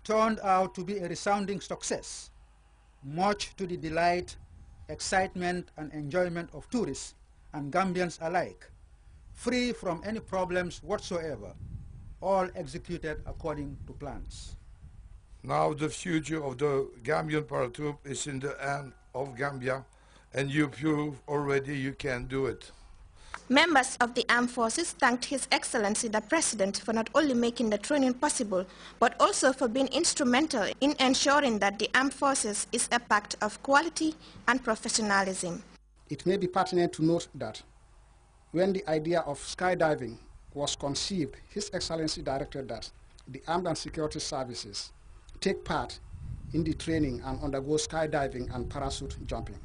turned out to be a resounding success, much to the delight, excitement, and enjoyment of tourists and Gambians alike, free from any problems whatsoever, all executed according to plans. Now the future of the Gambian paratroop is in the hand of Gambia, and you prove already you can do it. Members of the Armed Forces thanked His Excellency the President for not only making the training possible, but also for being instrumental in ensuring that the Armed Forces is a pact of quality and professionalism. It may be pertinent to note that when the idea of skydiving was conceived, His Excellency directed that the Armed and Security Services take part in the training and undergo skydiving and parachute jumping.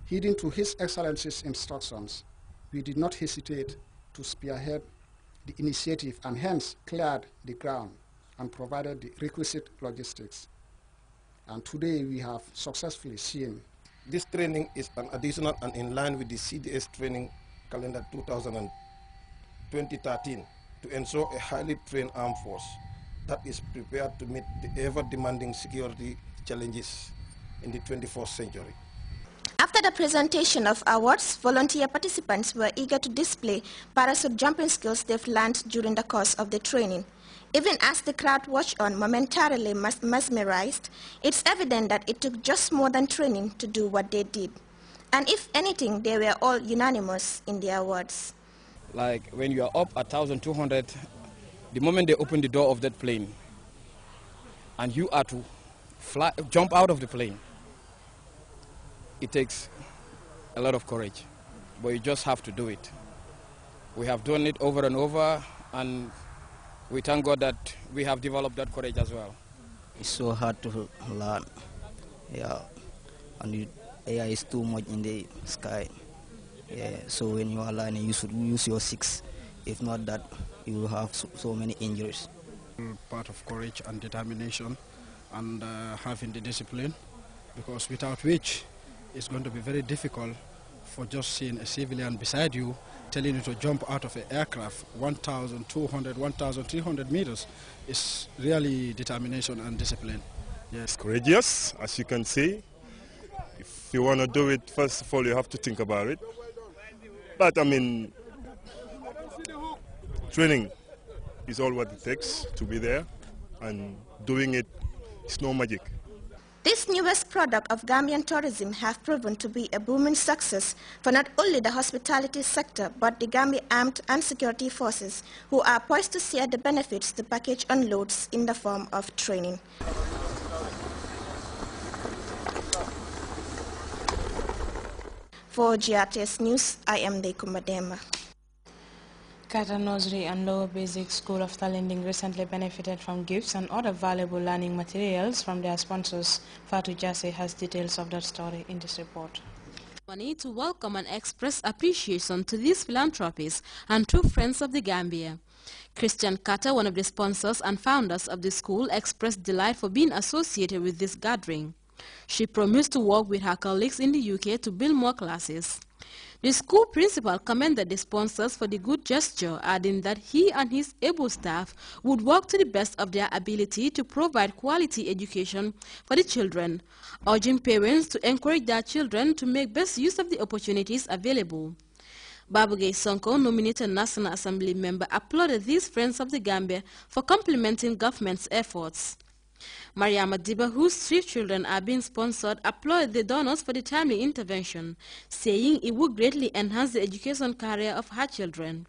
Heeding to His Excellency's instructions, we did not hesitate to spearhead the initiative and hence cleared the ground and provided the requisite logistics. And today we have successfully seen. This training is an additional and in line with the CDS training calendar 2013 to ensure a highly trained armed force that is prepared to meet the ever-demanding security challenges in the 21st century. After the presentation of awards, volunteer participants were eager to display parachute jumping skills they've learned during the course of the training. Even as the crowd watched on, momentarily mesmerized, it's evident that it took just more than training to do what they did. And if anything, they were all unanimous in their awards. Like when you are up at 1,200, the moment they open the door of that plane, and you are to jump out of the plane, it takes a lot of courage, but you just have to do it. We have done it over and over, and we thank God that we have developed that courage as well. It's so hard to learn, yeah, and the air is too much in the sky. Yeah, so when you are learning, you should use your six. If not that, you will have so many injuries. Part of courage and determination and having the discipline, because without which it's going to be very difficult for just seeing a civilian beside you telling you to jump out of an aircraft 1,200, 1,300 meters. Is really determination and discipline. Yes. Courageous, as you can see. If you want to do it, first of all, you have to think about it. But I mean, training is all what it takes to be there, and doing it is no magic. This newest product of Gambian tourism have proven to be a booming success for not only the hospitality sector, but the Gambia Armed and Security Forces, who are poised to share the benefits the package unloads in the form of training. For Grts News, I am Deku Madema. Kata Nursery and Lower Basic School of Talending recently benefited from gifts and other valuable learning materials from their sponsors. Fatou Jasseh has details of that story in this report. Money to welcome and express appreciation to these philanthropists and true friends of the Gambia. Christian Carter, one of the sponsors and founders of the school, expressed delight for being associated with this gathering. She promised to work with her colleagues in the UK to build more classes. The school principal commended the sponsors for the good gesture, adding that he and his able staff would work to the best of their ability to provide quality education for the children, urging parents to encourage their children to make best use of the opportunities available. Babugay Sonko, nominated National Assembly member, applauded these friends of the Gambia for complementing government's efforts. Mariama Diba, whose 3 children are being sponsored, applauded the donors for the timely intervention, saying it would greatly enhance the education career of her children.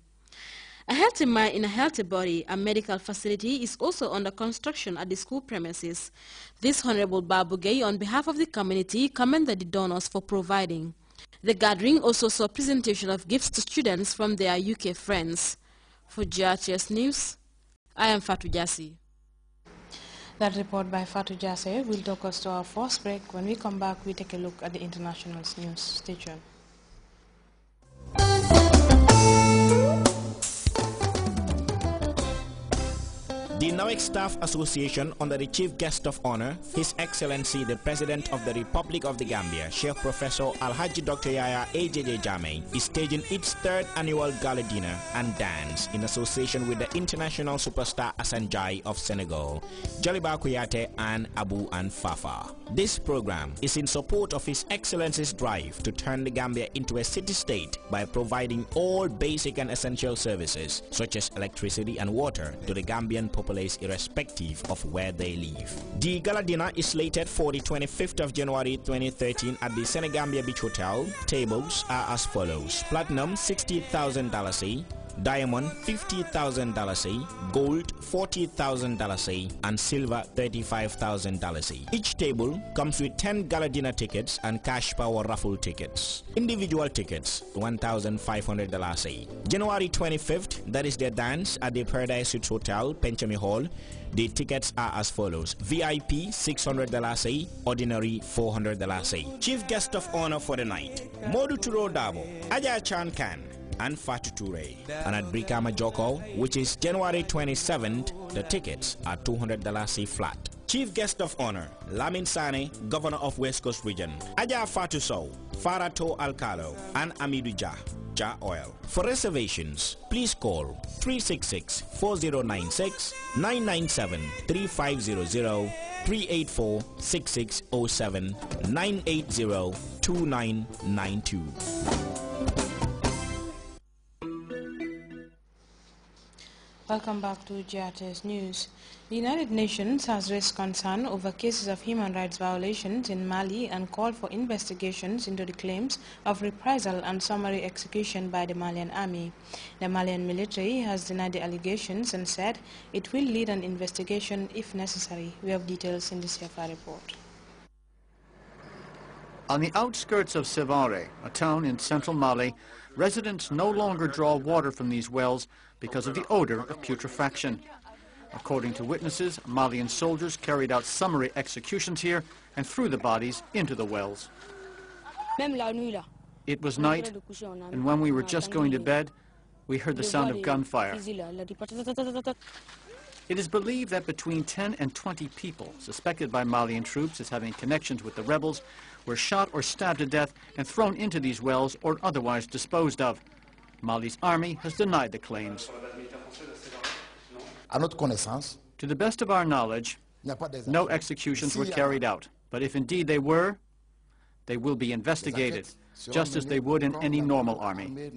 A healthy mind in a healthy body, a medical facility is also under construction at the school premises. This Honorable Babugay, on behalf of the community, commended the donors for providing. The gathering also saw presentation of gifts to students from their UK friends. For Grts News, I am Fatou Jasseh. That report by Fatou Jasseh will take us to our first break. When we come back, we take a look at the international news. Stay tuned. The NOEC Staff Association, under the Chief Guest of Honor, His Excellency the President of the Republic of the Gambia, Sheikh Professor Alhaji Dr. Yaya AJJ Jammeh, is staging its third annual gala dinner and dance in association with the international superstar Asanjai of Senegal, Jaliba Kouyaté and Abu and Fafa. This program is in support of His Excellency's drive to turn the Gambia into a city-state by providing all basic and essential services such as electricity and water to the Gambian populace irrespective of where they live. The gala dinner is slated for the 25th of January 2013 at the Senegambia Beach Hotel. Tables are as follows: Platinum $60,000, Diamond $50,000, Gold $40,000, and Silver $35,000. Each table comes with 10 gala dinner tickets and cash power raffle tickets. Individual tickets $1,500. January 25th, that is the dance at the Paradise Suites Hotel, Penchami Hall. The tickets are as follows: VIP $600, Ordinary $400. Chief Guest of Honor for the night: Modu Turo Dabo, Aja Chan Khan, and Fatu Toure. And at Brikama Joko, which is January 27th, the tickets are $200 flat. Chief Guest of Honor: Lamin Sane, Governor of West Coast Region, Aja Fatu Sow, Farato Alcalo, and Amidou Ja Oil. For reservations, please call 366-4096, 997-3500, 384-6607, 980-2992. Welcome back to Grts News. The United Nations has raised concern over cases of human rights violations in Mali and called for investigations into the claims of reprisal and summary execution by the Malian army. The Malian military has denied the allegations and said it will lead an investigation if necessary. We have details in this CFR report. On the outskirts of Sevare, a town in central Mali, residents no longer draw water from these wells because of the odor of putrefaction. According to witnesses, Malian soldiers carried out summary executions here and threw the bodies into the wells. It was night, and when we were just going to bed, we heard the sound of gunfire. It is believed that between 10 and 20 people, suspected by Malian troops as having connections with the rebels, were shot or stabbed to death and thrown into these wells or otherwise disposed of. Mali's army has denied the claims. To the best of our knowledge, no executions were carried out. But if indeed they were, they will be investigated, just as they would in any normal army.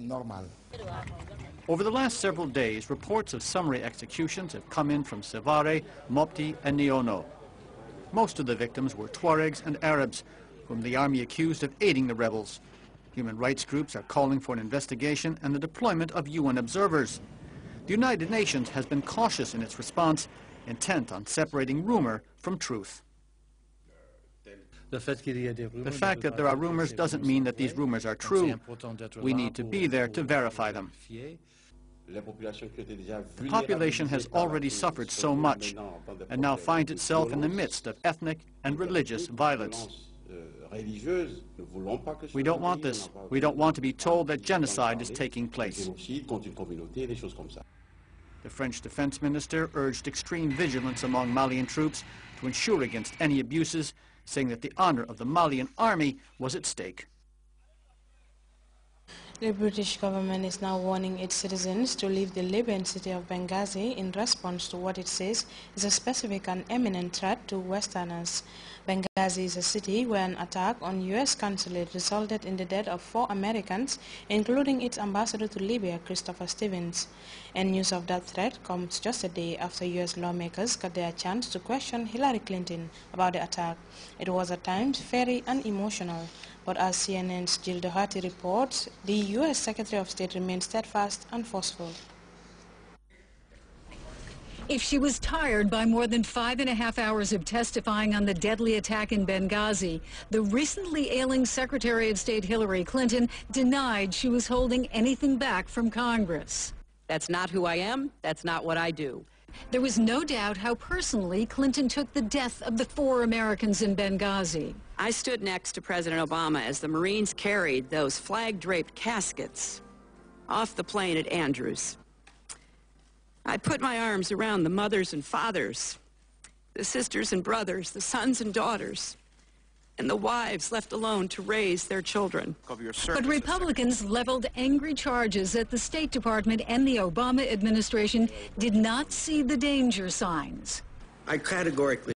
Over the last several days, reports of summary executions have come in from Sevare, Mopti, and Niono. Most of the victims were Tuaregs and Arabs, whom the army accused of aiding the rebels. Human rights groups are calling for an investigation and the deployment of UN observers. The United Nations has been cautious in its response, intent on separating rumor from truth. The fact that there are rumors doesn't mean that these rumors are true. We need to be there to verify them. The population has already suffered so much and now finds itself in the midst of ethnic and religious violence. We don't want this. We don't want to be told that genocide is taking place. The French defense minister urged extreme vigilance among Malian troops to ensure against any abuses, saying that the honor of the Malian army was at stake. The British government is now warning its citizens to leave the Libyan city of Benghazi in response to what it says is a specific and imminent threat to Westerners. Benghazi is a city where an attack on U.S. consulate resulted in the death of 4 Americans, including its ambassador to Libya, Christopher Stevens. And news of that threat comes just a day after U.S. lawmakers got their chance to question Hillary Clinton about the attack. It was at times very unemotional. But as CNN's Jill Doherty reports, the U.S. Secretary of State remains steadfast and forceful. If she was tired by more than 5.5 hours of testifying on the deadly attack in Benghazi, the recently ailing Secretary of State Hillary Clinton denied she was holding anything back from Congress. That's not who I am. That's not what I do. There was no doubt how personally Clinton took the death of the 4 Americans in Benghazi. I stood next to President Obama as the Marines carried those flag-draped caskets off the plane at Andrews. I put my arms around the mothers and fathers, the sisters and brothers, the sons and daughters, and the wives left alone to raise their children. But Republicans leveled angry charges that the State Department and the Obama administration did not see the danger signs. I categorically